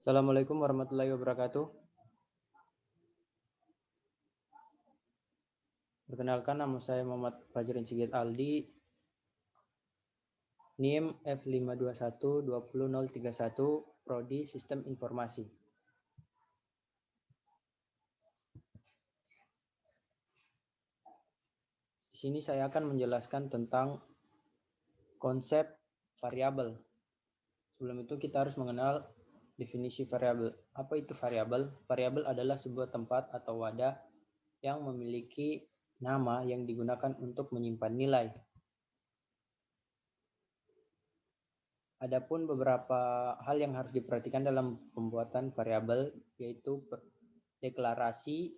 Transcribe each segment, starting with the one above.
Assalamualaikum warahmatullahi wabarakatuh. Perkenalkan, nama saya Muhammad Fajrin Sigit Aldi, NIM F521-20031, Prodi Sistem Informasi. Di sini saya akan menjelaskan tentang konsep variabel. Sebelum itu kita harus mengenal definisi variabel. Apa itu variabel? Variabel adalah sebuah tempat atau wadah yang memiliki nama yang digunakan untuk menyimpan nilai. Adapun beberapa hal yang harus diperhatikan dalam pembuatan variabel, yaitu deklarasi,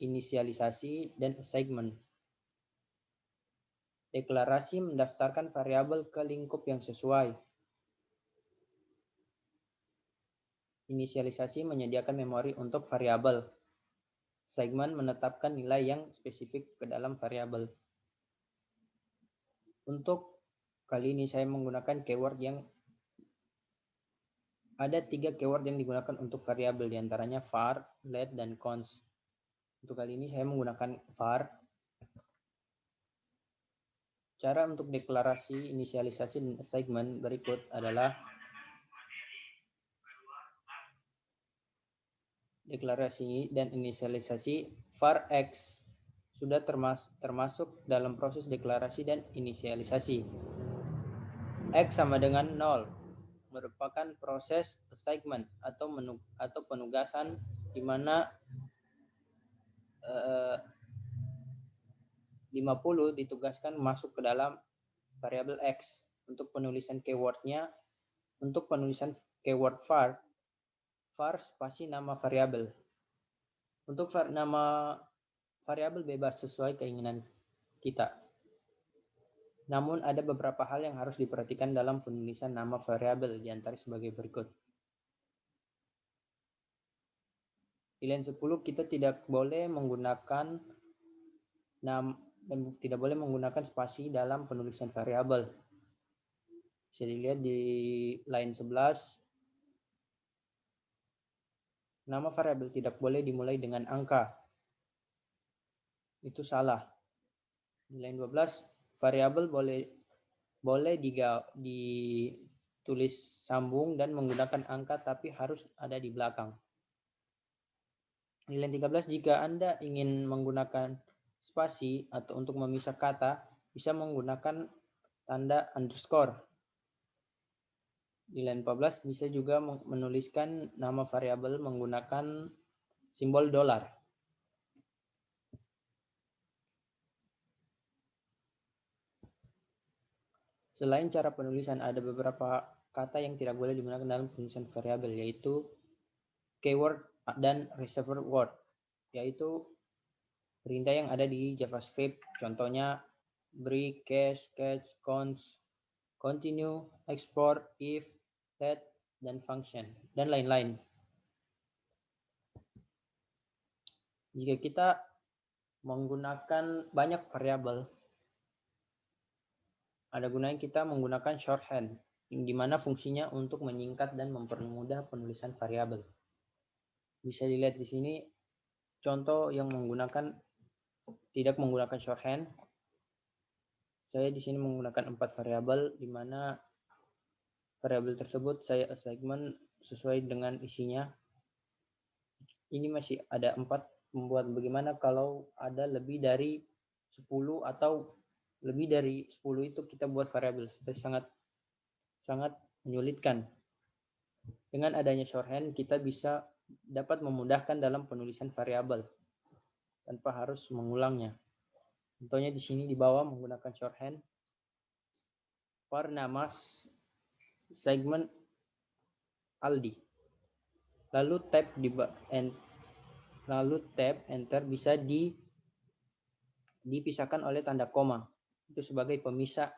inisialisasi, dan assignment. Deklarasi mendaftarkan variabel ke lingkup yang sesuai. Inisialisasi menyediakan memori untuk variabel. Assignment menetapkan nilai yang spesifik ke dalam variabel. Untuk kali ini saya menggunakan keyword yang ada 3 keyword yang digunakan untuk variabel, diantaranya var, let, dan const. Untuk kali ini saya menggunakan var. Cara untuk deklarasi, inisialisasi, dan assignment berikut adalah deklarasi dan inisialisasi. Var X sudah termasuk dalam proses deklarasi dan inisialisasi. X sama dengan 0 merupakan proses assignment atau penugasan di mana 50 ditugaskan masuk ke dalam variabel X. Untuk penulisan keywordnya, untuk penulisan keyword var spasi nama variabel. Untuk nama variabel bebas sesuai keinginan kita. Namun ada beberapa hal yang harus diperhatikan dalam penulisan nama variabel, diantara sebagai berikut. Di line 10 kita tidak boleh menggunakan spasi dalam penulisan variabel. Bisa dilihat di line 11. Nama variabel tidak boleh dimulai dengan angka. Itu salah. Di line 12, variabel boleh ditulis sambung dan menggunakan angka, tapi harus ada di belakang. Di line 13, jika Anda ingin menggunakan spasi atau untuk memisah kata, bisa menggunakan tanda underscore. Di line 14 bisa juga menuliskan nama variabel menggunakan simbol dolar. Selain cara penulisan, ada beberapa kata yang tidak boleh digunakan dalam penulisan variabel, yaitu keyword dan reserved word, yaitu perintah yang ada di JavaScript. Contohnya break, cache, catch, const, continue, export, if, let, dan function, dan lain-lain. Jika kita menggunakan banyak variabel, ada gunanya kita menggunakan shorthand, di mana fungsinya untuk menyingkat dan mempermudah penulisan variabel. Bisa dilihat di sini contoh yang tidak menggunakan shorthand. Saya di sini menggunakan 4 variabel, di mana variabel tersebut saya assignment sesuai dengan isinya. Ini masih ada 4. Membuat bagaimana kalau ada lebih dari 10 atau lebih dari 10 itu kita buat variabel, sangat menyulitkan. Dengan adanya shorthand kita bisa dapat memudahkan dalam penulisan variabel tanpa harus mengulangnya. Contohnya di sini di bawah menggunakan shorthand. var nama segmen Aldi. Lalu tab enter bisa dipisahkan oleh tanda koma. Itu sebagai pemisah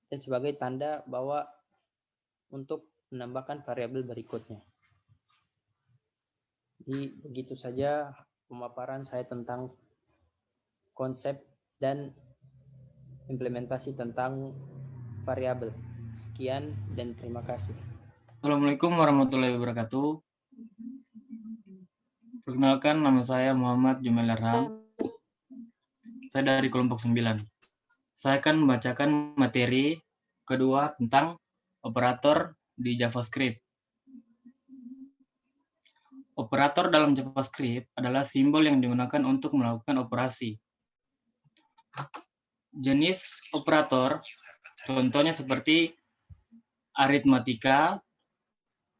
dan sebagai tanda bahwa untuk menambahkan variabel berikutnya. Jadi begitu saja pemaparan saya tentang konsep dan implementasi tentang variabel. Sekian dan terima kasih. Assalamualaikum warahmatullahi wabarakatuh. Perkenalkan, nama saya Muhammad Jumail Arham. Saya dari kelompok 9. Saya akan membacakan materi kedua tentang operator di JavaScript. Operator dalam JavaScript adalah simbol yang digunakan untuk melakukan operasi. Jenis operator contohnya seperti aritmatika,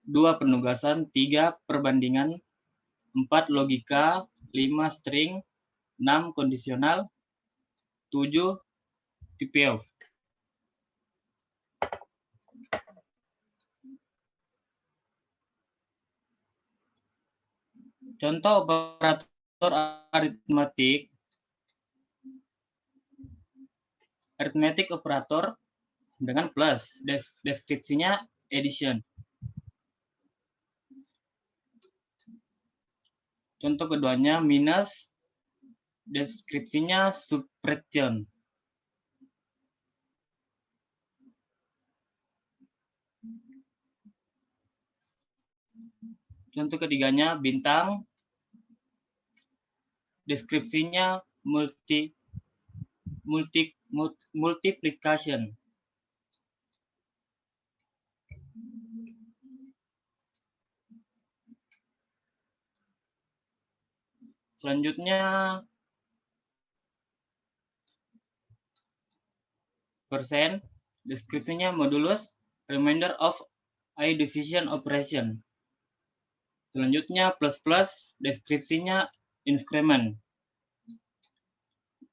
2 penugasan, 3 perbandingan, 4 logika, 5 string, 6 kondisional, 7 TPF. Contoh operator aritmatik. Arithmetic operator dengan plus, deskripsinya addition. Contoh keduanya minus, deskripsinya subtraction. Contoh ketiganya bintang, deskripsinya multiplication. Selanjutnya persen, deskripsinya modulus, remainder of I division operation. Selanjutnya plus, deskripsinya increment.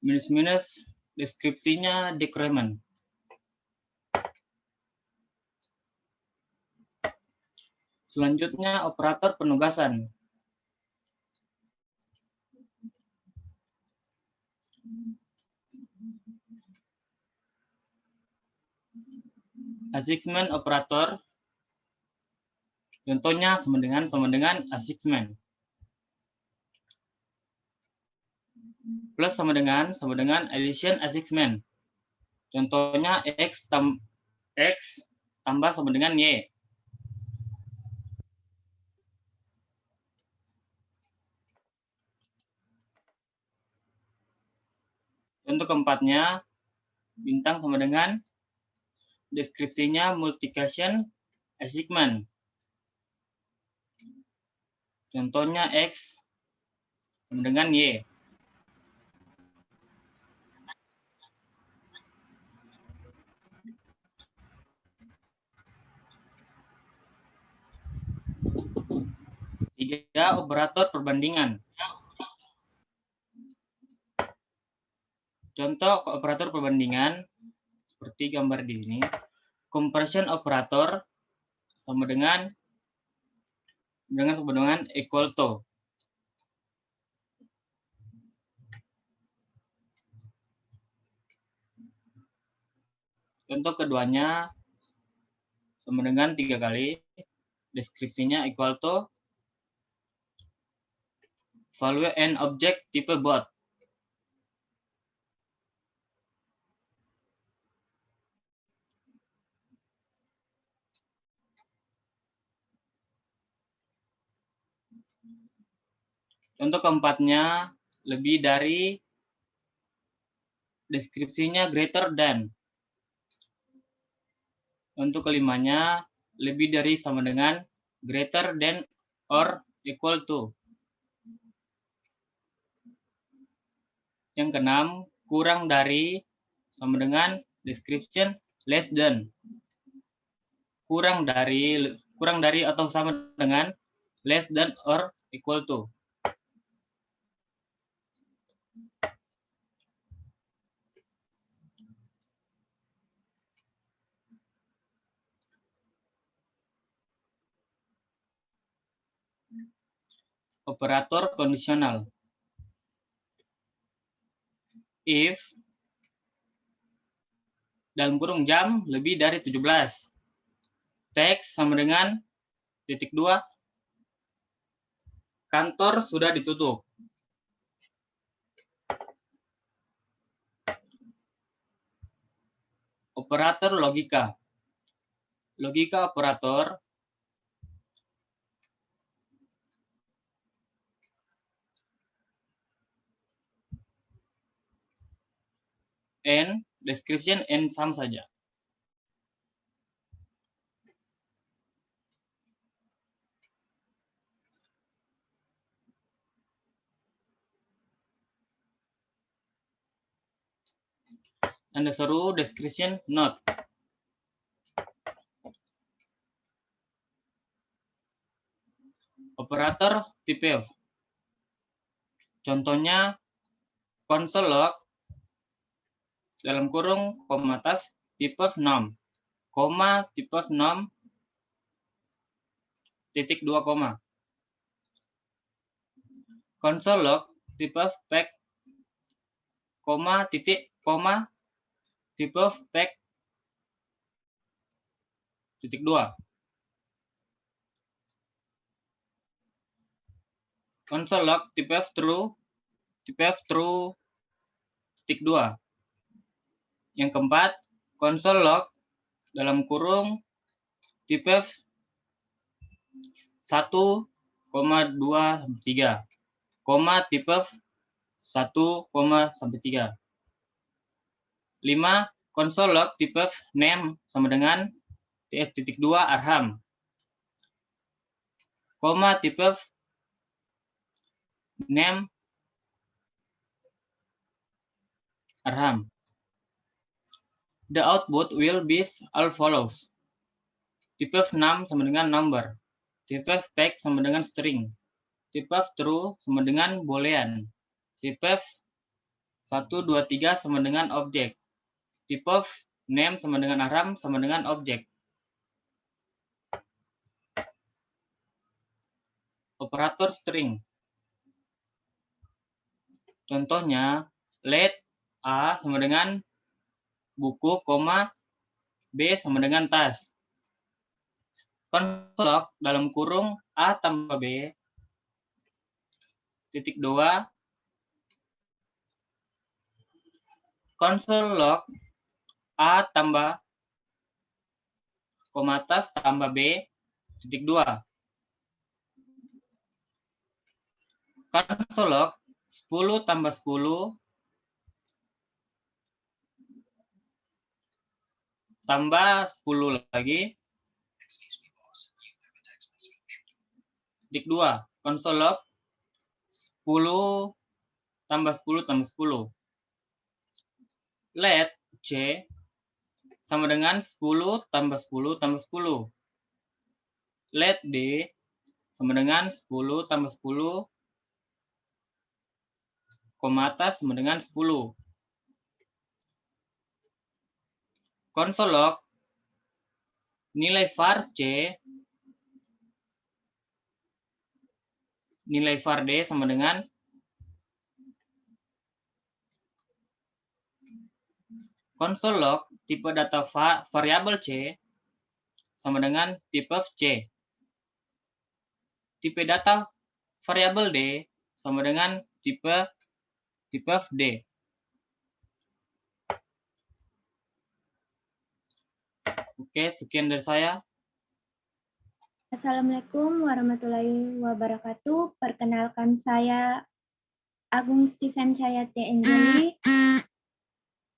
Minus, deskripsinya decrement. Selanjutnya operator penugasan. Assignment operator. Contohnya sama dengan assignment. Plus sama dengan addition assignment. Contohnya X tambah sama dengan Y. Contoh keempatnya, bintang sama dengan deskripsinya multiplication assignment. Contohnya X sama dengan Y. Tiga, operator perbandingan. Contoh operator perbandingan seperti gambar di sini. Comparison operator sama dengan equal to. Contoh keduanya sama dengan 3 kali. Deskripsinya equal to value and object tipe bot. Contoh keempatnya lebih dari, deskripsinya greater than. Untuk kelimanya lebih dari sama dengan greater than or equal to. Yang keenam, kurang dari sama dengan description less than. Kurang dari atau sama dengan less than or equal to. Operator kondisional. If dalam kurung jam lebih dari 17. Teks sama dengan titik 2. Kantor sudah ditutup. Operator logika. Logika operator and description and sum saja. Anda suruh description not. Operator tipe F. Contohnya console log dalam kurung koma atas tipe nom, koma tipe nom titik 2 koma. Console log tipe pack koma titik koma tipe pack titik 2. Console log tipe true titik 2. Yang keempat, console log dalam kurung tipe 1,2 3, koma tipe 1, sampai 3. 5. Console log tipe name sama dengan tf.2 arham, koma tipe name arham. The output will be all follows. Tipe 6 sama dengan number. Tipe pack sama dengan string. Tipe true sama dengan boolean. Tipe 1, 2, 3 sama dengan objek. Tipe name sama dengan arham sama dengan objek. Operator string. Contohnya, let A sama dengan buku, koma B sama dengan tas. Console log dalam kurung A tambah B titik 2. Console log A tambah koma atas tambah B titik 2. Console log 10 tambah 10 tambah 10 lagi titik 2. Console log 10 tambah 10 tambah 10. Let C sama dengan 10 tambah 10 tambah 10. Let D sama dengan 10 tambah 10 koma atas sama dengan 10. Console log nilai var C nilai var D sama dengan console log tipe data variabel C sama dengan tipe C. Tipe data variabel D sama dengan tipe D. Oke, sekian dari saya. Assalamualaikum warahmatullahi wabarakatuh. Perkenalkan saya Agung Steven Cayate Angeli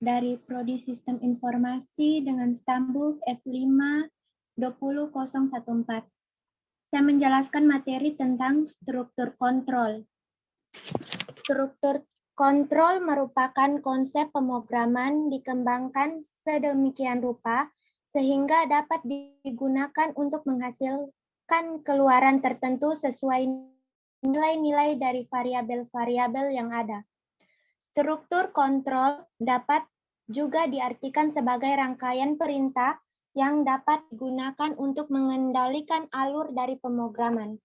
dari Prodi Sistem Informasi dengan stambuk F5 20014. Saya menjelaskan materi tentang struktur kontrol. Struktur kontrol merupakan konsep pemrograman dikembangkan sedemikian rupa sehingga dapat digunakan untuk menghasilkan keluaran tertentu sesuai nilai-nilai dari variabel-variabel yang ada. Struktur kontrol dapat juga diartikan sebagai rangkaian perintah yang dapat digunakan untuk mengendalikan alur dari pemrograman.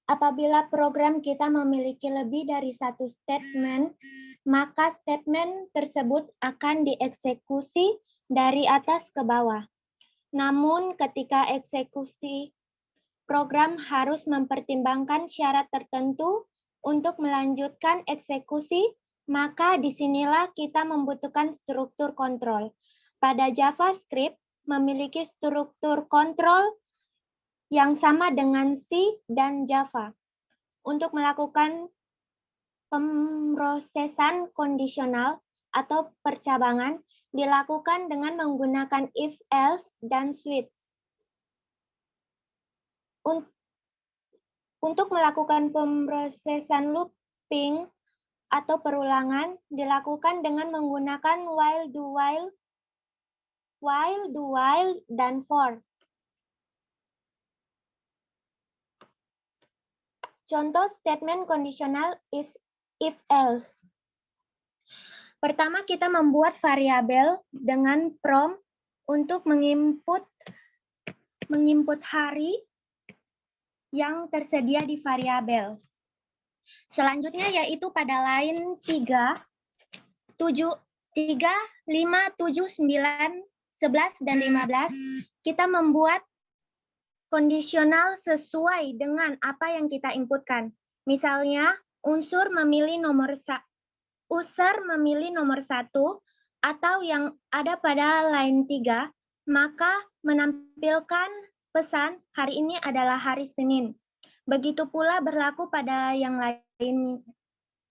Apabila program kita memiliki lebih dari satu statement, maka statement tersebut akan dieksekusi dari atas ke bawah. Namun ketika eksekusi, program harus mempertimbangkan syarat tertentu untuk melanjutkan eksekusi, maka disinilah kita membutuhkan struktur kontrol. Pada JavaScript memiliki struktur kontrol yang sama dengan C dan Java. Untuk melakukan Pemrosesan kondisional atau percabangan dilakukan dengan menggunakan if, else, dan switch. Untuk melakukan pemrosesan looping atau perulangan dilakukan dengan menggunakan while, do while, dan for. Contoh statement kondisional is if else. Pertama, kita membuat variabel dengan prompt untuk menginput hari yang tersedia di variabel. Selanjutnya yaitu pada line 3, 5, 7, 9, 11, dan 15, kita membuat kondisional sesuai dengan apa yang kita inputkan. Misalnya, user memilih nomor 1 atau yang ada pada line 3, maka menampilkan pesan hari ini adalah hari Senin. Begitu pula berlaku pada yang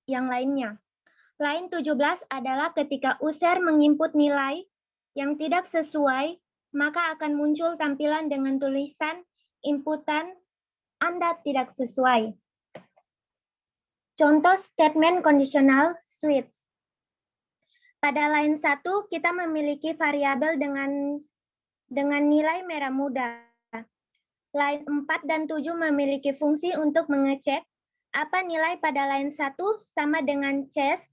lainnya. Line 17 adalah ketika user menginput nilai yang tidak sesuai, maka akan muncul tampilan dengan tulisan inputan Anda tidak sesuai. Contoh statement kondisional switch. Pada line 1, kita memiliki variabel dengan nilai merah muda. Line 4 dan 7 memiliki fungsi untuk mengecek apa nilai pada line 1 sama dengan CHES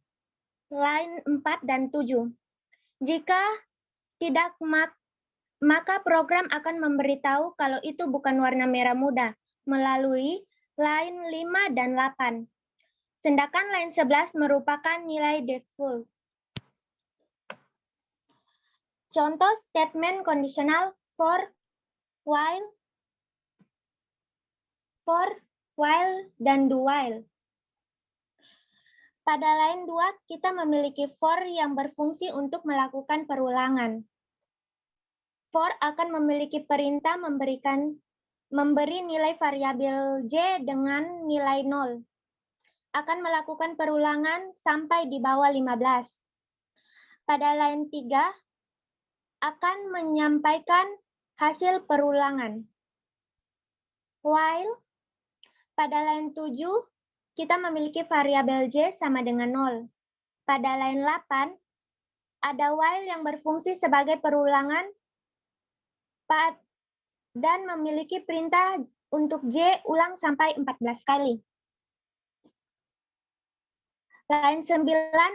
line 4 dan 7. Jika tidak, maka program akan memberitahu kalau itu bukan warna merah muda melalui line 5 dan 8. Sedangkan line 11 merupakan nilai default. Contoh statement kondisional for, while, dan do while. Pada line 2, kita memiliki for yang berfungsi untuk melakukan perulangan. For akan memiliki perintah memberi nilai variabel J dengan nilai 0. Akan melakukan perulangan sampai di bawah 15. Pada line 3, akan menyampaikan hasil perulangan. While, pada line 7, kita memiliki variabel J sama dengan 0. Pada line 8, ada while yang berfungsi sebagai perulangan dan memiliki perintah untuk J ulang sampai 14 kali. Line 9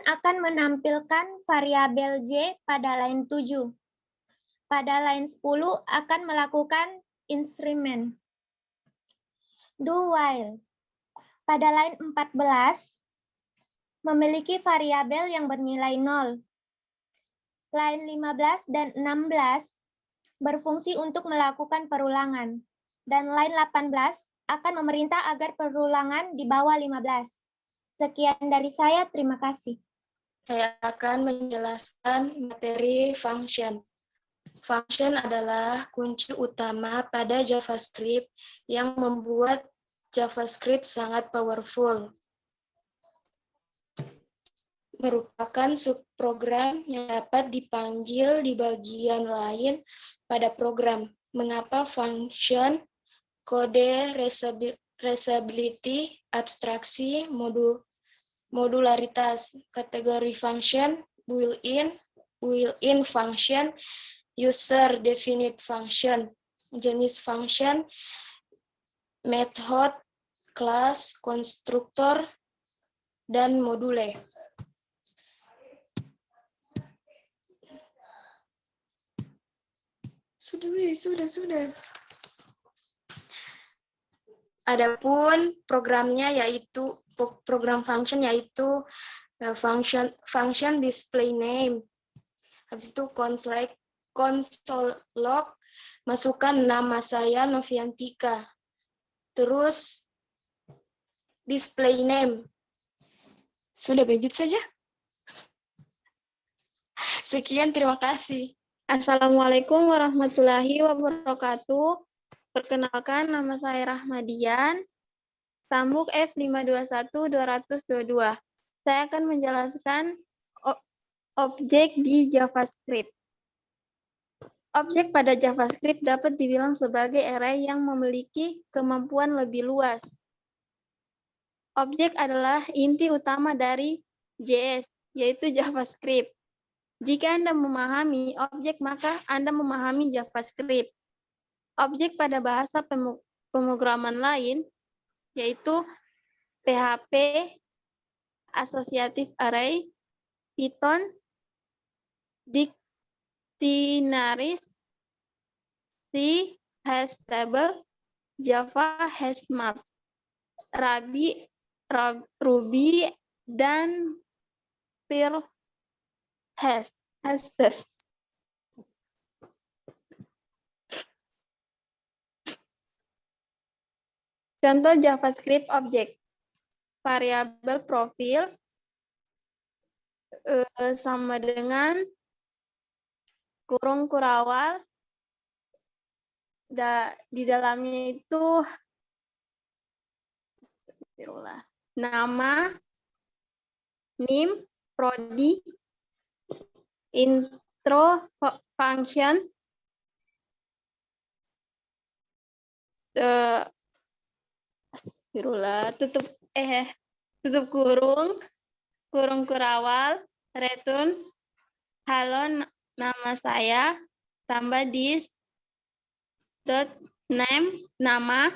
akan menampilkan variabel J pada line 7. Pada line 10 akan melakukan instrument. Do while. Pada line 14, memiliki variabel yang bernilai 0. Line 15 dan 16 berfungsi untuk melakukan perulangan. Dan line 18 akan memerintah agar perulangan di bawah 15. Sekian dari saya, terima kasih. Saya akan menjelaskan materi function. Function adalah kunci utama pada JavaScript yang membuat JavaScript sangat powerful. Merupakan subprogram yang dapat dipanggil di bagian lain pada program. Mengapa function, kode reusability, abstraksi, modularitas, kategori function, built-in function, user definite function, jenis function, method, kelas, konstruktor, dan module. Sudah. Adapun programnya yaitu program function yaitu function display name. Habis itu console log, masukkan nama saya Noviantika. Terus display name. Sudah begitu saja. Sekian, terima kasih. Assalamualaikum warahmatullahi wabarakatuh. Perkenalkan, nama saya Rahmadian. Tambuk F521-222. Saya akan menjelaskan objek di JavaScript. Objek pada JavaScript dapat dibilang sebagai array yang memiliki kemampuan lebih luas. Objek adalah inti utama dari JS, yaitu JavaScript. Jika Anda memahami objek, maka Anda memahami JavaScript. Objek pada bahasa pemrograman lain, yaitu PHP, Associative Array, Python, Dictionaries, C, Hashtables, Java, Hashmaps, Ruby, dan Perl hashes. Contoh JavaScript object. Variabel profil sama dengan kurung kurawal. Di dalamnya itu nama, name, prodi, intro, function, tutup kurung, kurung kurawal, return, halo nama saya, tambah this, dot name, nama,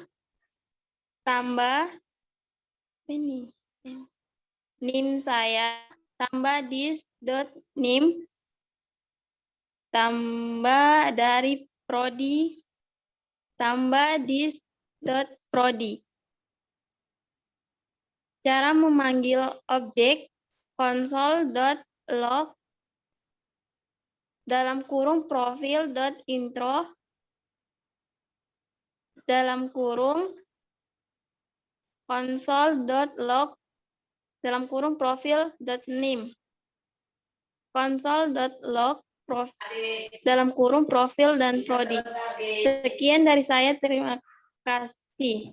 tambah ini, name saya, tambah this, dot name, tambah dari prodi, tambah this, dot prodi. Cara memanggil objek console.log dalam kurung profil.intro dalam kurung console.log dalam kurung profil.name console.log dalam kurung profil dan prodi. Sekian dari saya, terima kasih.